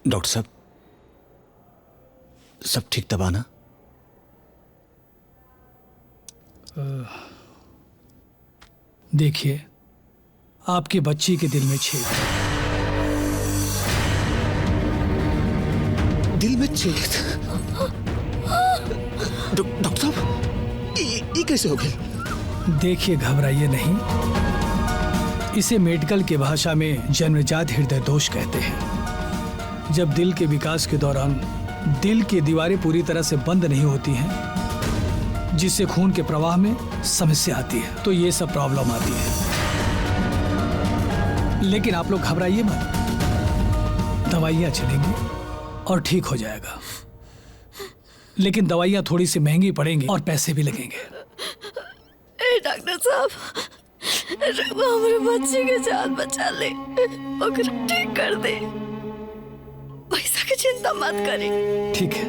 Doctor साहब, सब ठीक दबा ना? देखिए, आपकी बच्ची के दिल में छेद है। दिल में छेद? डॉक्टर साहब, ये कैसे हो गया? देखिए, घबराइए नहीं। इसे मेडिकल की भाषा में जन्मजात हृदय दोष कहते हैं। जब दिल के विकास के दौरान दिल की दीवारें पूरी तरह से बंद नहीं होती हैं, जिससे खून के प्रवाह में समस्या आती है, तो ये सब प्रॉब्लम आती है। लेकिन आप लोग घबराइए मत, दवाइयाँ चलेंगी और ठीक हो जाएगा। लेकिन दवाइयाँ थोड़ी सी महंगी पड़ेंगी और पैसे भी लगेंगे। डॉक्टर साहब, हमारे बच्चे के जान बचा ले, ओकरा ठीक कर दे। पैसा की चिंता मत करें। ठीक है,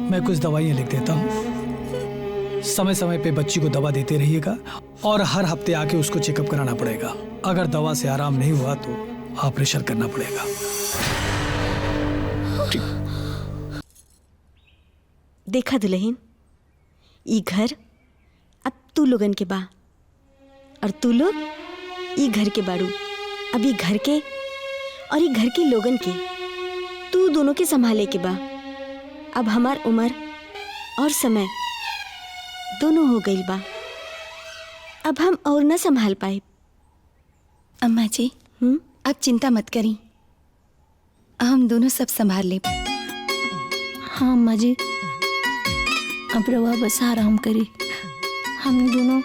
मैं कुछ दवाइयाँ लिख देता हूँ। समय समय पे बच्ची को दवा देते रहिएगा और हर हफ्ते आके उसको चेकअप कराना पड़ेगा। अगर दवा से आराम नहीं हुआ तो ऑपरेशन करना पड़ेगा। देखा दुल्हन, ई घर अब तू लोगन के बा और तू लोग ई घर के बाड़ू। अब ई घर के और ई घर के लोगन के तू दोनों के संभाले के बा। अब हमार उम्र और समय दोनों हो गई बा। अब हम और न संभाल पाए। अम्मा जी, आप चिंता मत करी, हम दोनों सब संभाल ले। हाँ अम्मा जी, अब रवा बस आराम करी, हम दोनों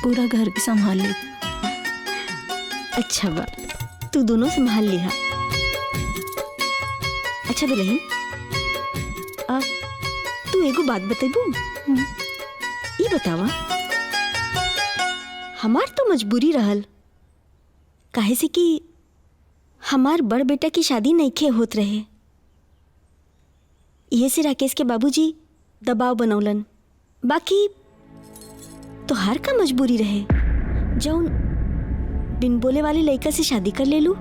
पूरा घर के संभाल ले। अच्छा बा, तू दोनों संभाल लिहा। अच्छा दुल्हन, अब तू एगो बात बतेबू। ये बतावा, हमार तो मजबूरी रहल, काहे से कि हमार बड़ बेटा की शादी नइखे होत रहे। ये से राकेश के बाबूजी दबाव बनौलन। बाकी तोहार का मजबूरी रहे जौन बिन बोले वाले लड़का से शादी कर ले लू।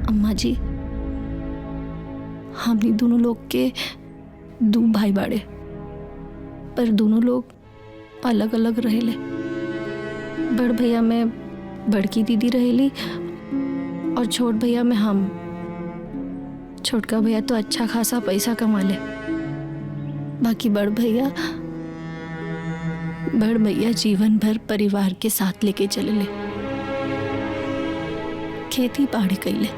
अम्मा जी, हमने दोनों लोग के दो भाई बाड़े, पर दोनों लोग अलग अलग रहेले। बड़ भैया में बड़की दीदी रहेली और छोट भैया में हम। छोटका भैया तो अच्छा खासा पैसा कमा ले, बाकी बड़ भैया जीवन भर परिवार के साथ लेके चले ले, खेती बाड़ी कैले।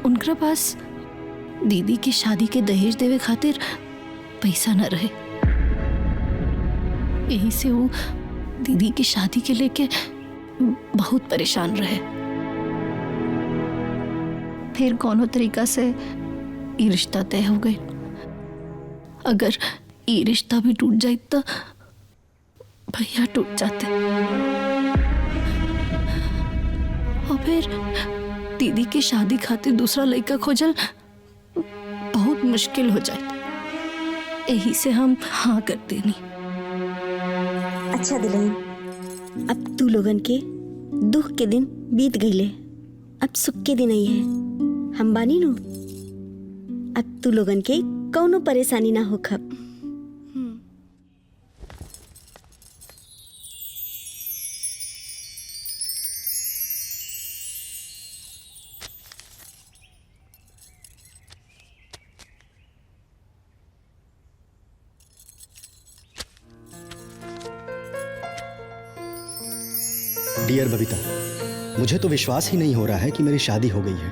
उनका पास दीदी की शादी के दहेज देवे खातिर पैसा न रहे। यही से वो दीदी की शादी के लेके बहुत परेशान रहे। फिर कोनो तरीका से ये रिश्ता तय हो गई। अगर ये रिश्ता भी टूट जाए तो भैया टूट जाते और फिर दीदी की शादी खातिर दूसरा लड़का खोजल बहुत मुश्किल हो जाए। यही से हम हाँ कर देनी। अच्छा दुल्हन, अब तू लोगन के दुख के दिन बीत गईले, अब सुख के दिन आई है। हम बानी नु, अब तू लोगन के कौनो परेशानी ना हो खब। डियर बबीता, मुझे तो विश्वास ही नहीं हो रहा है कि मेरी शादी हो गई है,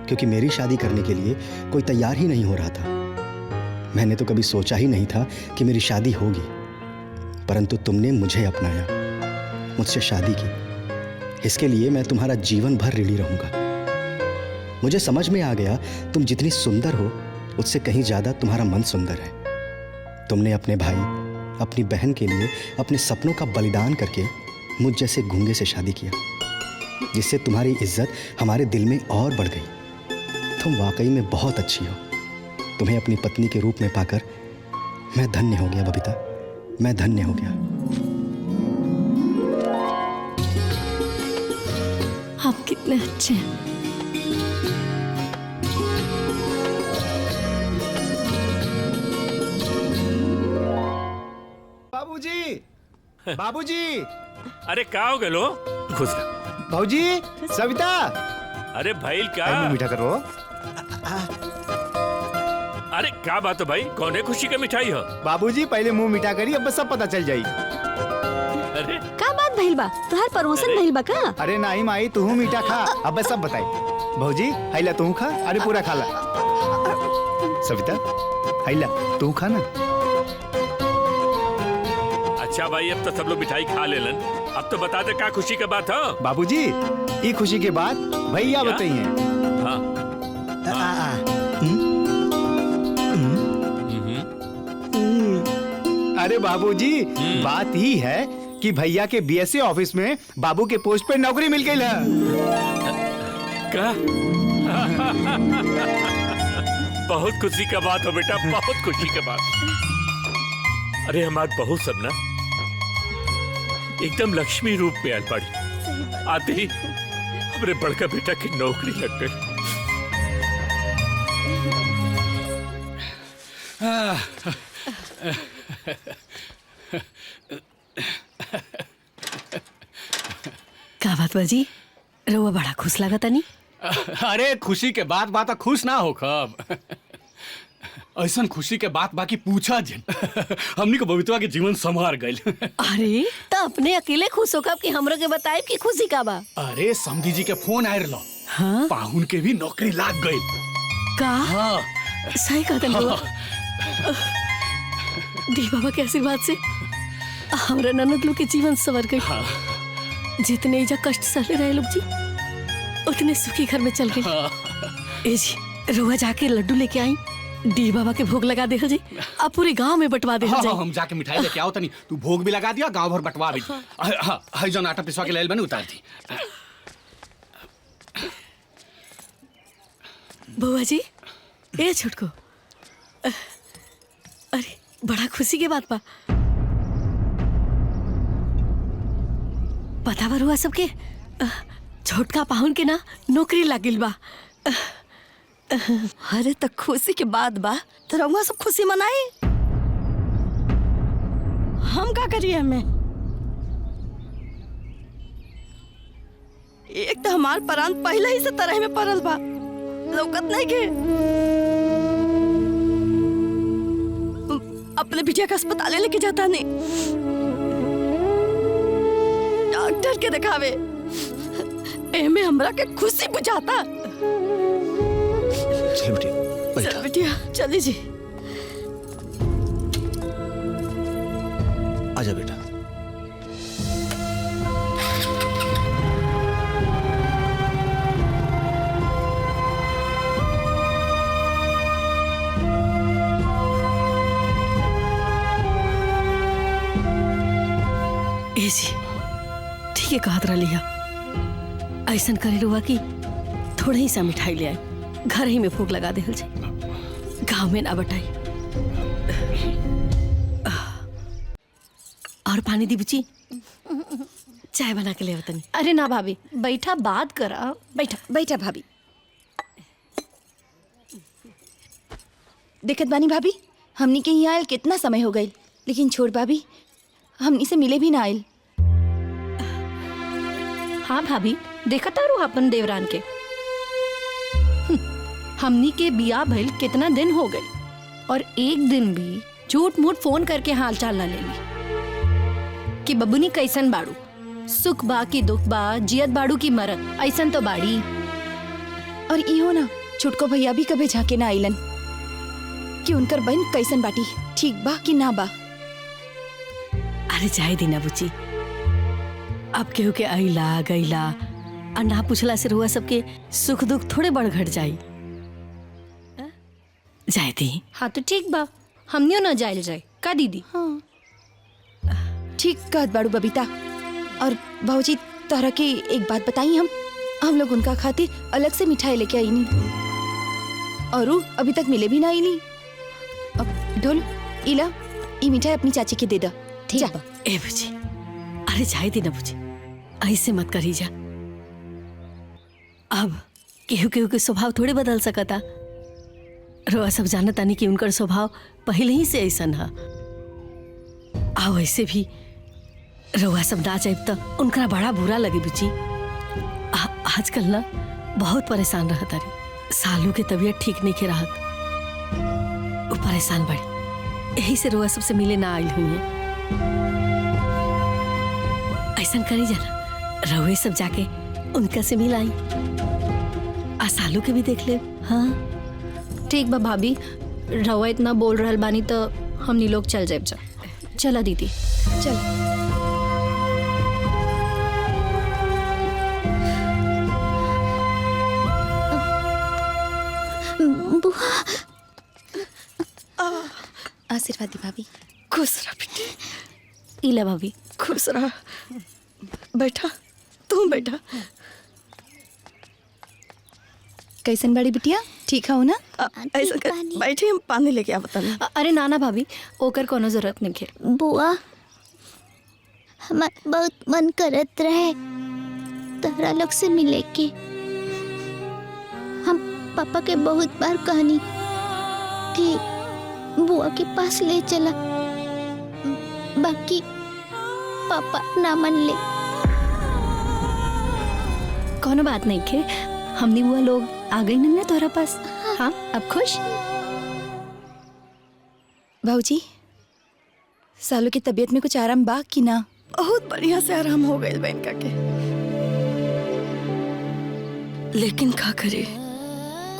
क्योंकि मेरी शादी करने के लिए कोई तैयार ही नहीं हो रहा था। मैंने तो कभी सोचा ही नहीं था कि मेरी शादी होगी, परंतु तुमने मुझे अपनाया, मुझसे शादी की। इसके लिए मैं तुम्हारा जीवन भर ऋणी रहूंगा। मुझे समझ में आ गया, तुम जितनी सुंदर हो उससे कहीं ज्यादा तुम्हारा मन सुंदर है। तुमने अपने भाई, अपनी बहन के लिए अपने सपनों का बलिदान करके मुझ जैसे गूंगे से शादी किया, जिससे तुम्हारी इज्जत हमारे दिल में और बढ़ गई। तुम वाकई में बहुत अच्छी हो। तुम्हें अपनी पत्नी के रूप में पाकर मैं धन्य हो गया बबीता, मैं धन्य हो गया। आप कितने अच्छे हैं। बाबूजी, बाबूजी, अरे का हो गलो खुश भाऊजी, सविता, अरे भाई क्या मुंह मीठा करो। अरे क्या बात है भाई, कौन है खुशी का मिठाई हो? बाबूजी पहले मुंह मीठा करी, अब सब पता चल जाई। अरे का बात भइल बा? तोहार प्रमोशन भइल बा का? अरे नहीं माई, तू मीठा खा, अब सब बताई। भाऊजी हैला तू खा, अरे पूरा खा ला। सविता हैला तू खा ना। अच्छा भाई, अब तो सब लोग मिठाई खा लेलन, अब तो बता दे क्या खुशी का बात हो? बाबूजी ये खुशी के बाद भैया क्या? बताइए। हाँ अरे बाबूजी बात ही है कि भैया के बीएससी ऑफिस में बाबू के पोस्ट पे नौकरी मिल गई है। क्या? बहुत खुशी का बात हो बेटा, बहुत खुशी का बात। अरे हमारी बहू सब ना एकदम लक्ष्मी रूप में आल पड़ी, आते ही हमारे बड़का बेटा की नौकरी लग गई। का बात बाजी, रउआ बड़ा खुश लागत नहीं? अरे खुशी के बात बात खुश ना हो खब। ऐसा खुशी के बात बाकी पूछा जिन हमनी को बबीतवा के जीवन संवार गइल। अरे तो अपने अकेले खुश हो कब कि हमरो के बताए कि खुशी का बा? अरे समधी जी के फोन आए रहो, हाँ? पाहुन के भी नौकरी लाग गई। का? हाँ सही कहते हो। दी बाबा के आशीर्वाद से हमरा ननद लोग के जीवन संवर गई। हाँ। जितने इजा कष्ट सहले रहे लोग जी, उतने सुखी घर में चल गए। हाँ। ए जी रोआ जाके लड्डू लेके आई, डी बाबा के भोग लगा दे जी, अब पूरे गांव में बंटवा दे। हाँ, हम जाके मिठाई लेके आओ तनी, तू भोग भी लगा दिया, गांव भर बंटवा भी। हाँ हाय जो आटा पिसवा के लेल बने उतार दी। बुआ जी, ए छोटको, अरे बड़ा खुशी के बात बा। पता बा हुआ सबके छोटका पाहुन के ना नौकरी लागिल बा। अरे तो खुशी के बाद बा तो रउआ सब खुशी मनाई, हम का करिए? हमें एक तो हमार प्राण पहले ही से तरह में पड़ल बा, लौकत नहीं के। अपने बिटिया का अस्पताल लेके जाता नहीं, डॉक्टर के दिखावे, एमे हमरा के खुशी बुझाता। चल बेटी, बैठा। चल बिटिया चली जी। आजा बेटा। ए जी ठीक है कहत रही है, ऐसा करे रुआ कि थोड़ा ही सा मिठाई ले आए, घर ही में भोग लगा दे जी, गाँव में ना बटाई। और पानी दी बुची, चाय बना के ले आओ तनी। अरे ना भाभी, बैठा बात करा। बैठा बैठा भाभी। देखत बानी भाभी, हमनी के यहाँ आयल कितना समय हो गई, लेकिन छोड़ भाभी हमनी से मिले भी ना आयल। हाँ भाभी, देखा तारू अपन देवरान के, हमनी के बिया भइल कितना दिन हो गए और एक दिन भी झूठ मूठ फोन करके हाल चाल ना लेली कि बबुनी कैसन बाड़ू, सुख बा की दुख बा, जियत बाड़ू की मरत, ऐसन तो बाड़ी। और इहो ना छुटको भैया भी कभी झाके ना आइलन कि उनकर बहन कैसन बाटी, ठीक बा कि ना बा। अरे जाए दीना बुची, अब केहू के आइला गईला और ना पूछला से रुआ सबके सुख दुख थोड़े बढ़ घट जाई। जाए दी। हाँ तो ठीक बा, हमनियो ना जाइल जाए का दीदी? हाँ ठीक कहत बाड़ू बबीता। और भाऊजी तोहरा के एक बात बताई, हम लोग उनका खातिर अलग से मिठाई लेके आई नहीं, और वो अभी तक मिले भी ना आई नहीं। अब ढोल इला, ये मिठाई अपनी चाची के दे दा। ठीक बा। ए बुची, अरे जाए दी ना बुची, ऐसे मत करी जा। अब केहू केहू के स्वभाव थोड़े बदल सकता। रउआ सब जानता नहीं कि उनकर स्वभाव पहले ही से ऐसा है। आ वैसे भी रउआ सब ना जाइब तो उनका बड़ा बुरा लगे बुची। आजकल ना बहुत परेशान रहता रही। सालू के तबीयत ठीक नहीं के रहत, वो परेशान बड़ी, यही से रउआ सबसे मिले ना आयल हुई है। ऐसा करी जाना, रउए सब जाके उनका से मिलाई, आ सालू के भी देख ले। हाँ ठीक बा भाभी, रवा इतना बोल रहल बानी तो हमनी लोग चल जाए। चला दीदी चल। आशीर्वाद दी भाभी। खुश रह बेटी, इला भाभी। खुश रह। बैठा, तुम बैठा। कैसन बड़ी बिटिया, ठीक हो ना? ऐसा कर, बैठे, हम पानी लेके आ बता। अरे नाना भाभी, ओकर कोनो जरूरत नहीं है। बुआ हमार बहुत मन करत रहे तहरा लोग से मिले के। हम पापा के बहुत बार कहनी कि बुआ के पास ले चला, बाकी पापा ना मन ले। कोनो बात नहीं है, हमनी बुआ लोग आ गई नहीं ना तोहरा पास। हाँ अब खुश? भाऊजी, सालू की तबीयत में कुछ आराम बा कि ना? बहुत बढ़िया से आराम हो गए बहन का के, लेकिन का करे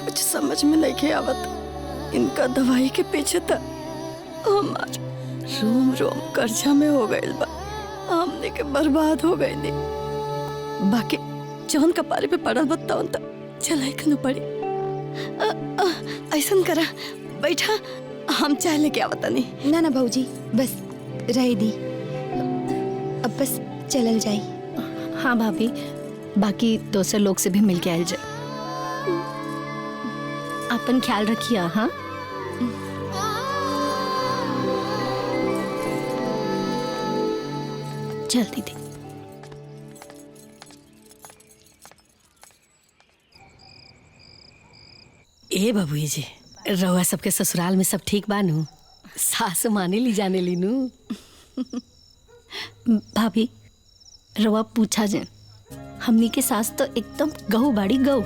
कुछ समझ में नहीं के आवत। इनका दवाई के पीछे था हम आज रोम रोम कर्जा में हो गए बा, हमने के बर्बाद हो गए दी। बाकी जौन कपारे पे पड़ल बताओ तो चलाई कनु पड़ी। ऐसा करा, बैठा, हम चाय लेके आवता नहीं। ना ना भाऊजी, बस रह दी, अब बस चलल जाई। हाँ भाभी, बाकी दूसरे लोग से भी मिल के आयल जाए। अपन ख्याल रखिए। हाँ चल दीदी। ए बबुई जी, रउआ सबके ससुराल में सब ठीक बानू? सास माने ली जाने लीनू? भाभी रवा पूछा जे, हमनी के सास तो एकदम गहू बाड़ी गहू,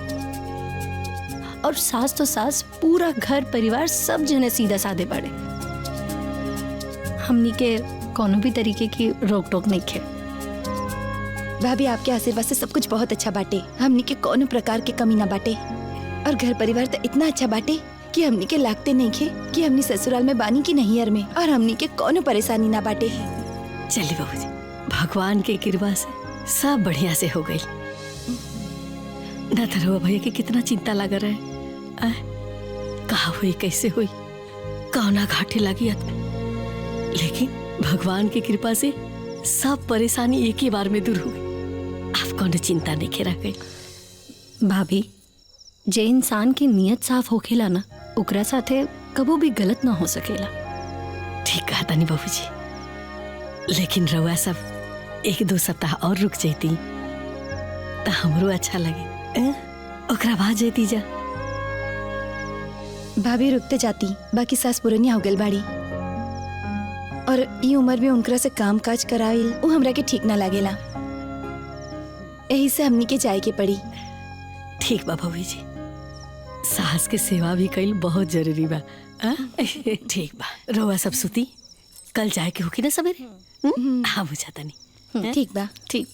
और सास तो सास, पूरा घर परिवार सब जने सीधा साधे पड़े। हमनी के कोनो भी तरीके की रोक टोक नहीं है। भाभी, आपके आशीर्वाद से सब कुछ बहुत अच्छा बाटे। हमनी के कोनो प्रकार के कमी ना बाटे, और घर परिवार तो इतना अच्छा बाटे कि हमनी के लागते नहीं खे कि हमनी ससुराल में बानी की नैहर में, और हमनी के कोनो परेशानी ना बाटे। चलिए बाबूजी, भगवान के कृपा से सब बढ़िया से हो गई। न तो भैया की कितना चिंता लगा रहे, कहा हुई कैसे हुई, कौना घाटे लगी आदमी, लेकिन भगवान की कृपा से सब परेशानी एक ही बार में दूर हो गई। आप कौन चिंता नहीं खेरा गई। भाभी, जे इंसान की नीयत साफ होखेला ना, ओकरा साथे कबो भी गलत ना हो सकेला। ठीक कहा तानी बाबूजी, लेकिन रउआ सब एक दो सप्ताह और रुक जाती तो हमरो अच्छा लगे। ओकरा बाद जेती जा। भाभी रुकते जाती, बाकी सास पुरनिया हो गल बाड़ी, और ये उम्र में उनकरा से काम काज कराइल वो हमरा के ठीक ना लागेला। यही से हमनी के जाए के पड़ी। ठीक बा बाबूजी, सास के सेवा भी कईल बहुत जरूरी बा। ठीक बा, रउआ सब सुती, कल जाए के होगी ना सवेरे। हाँ बुझाता नहीं। ठीक बा। ठीक।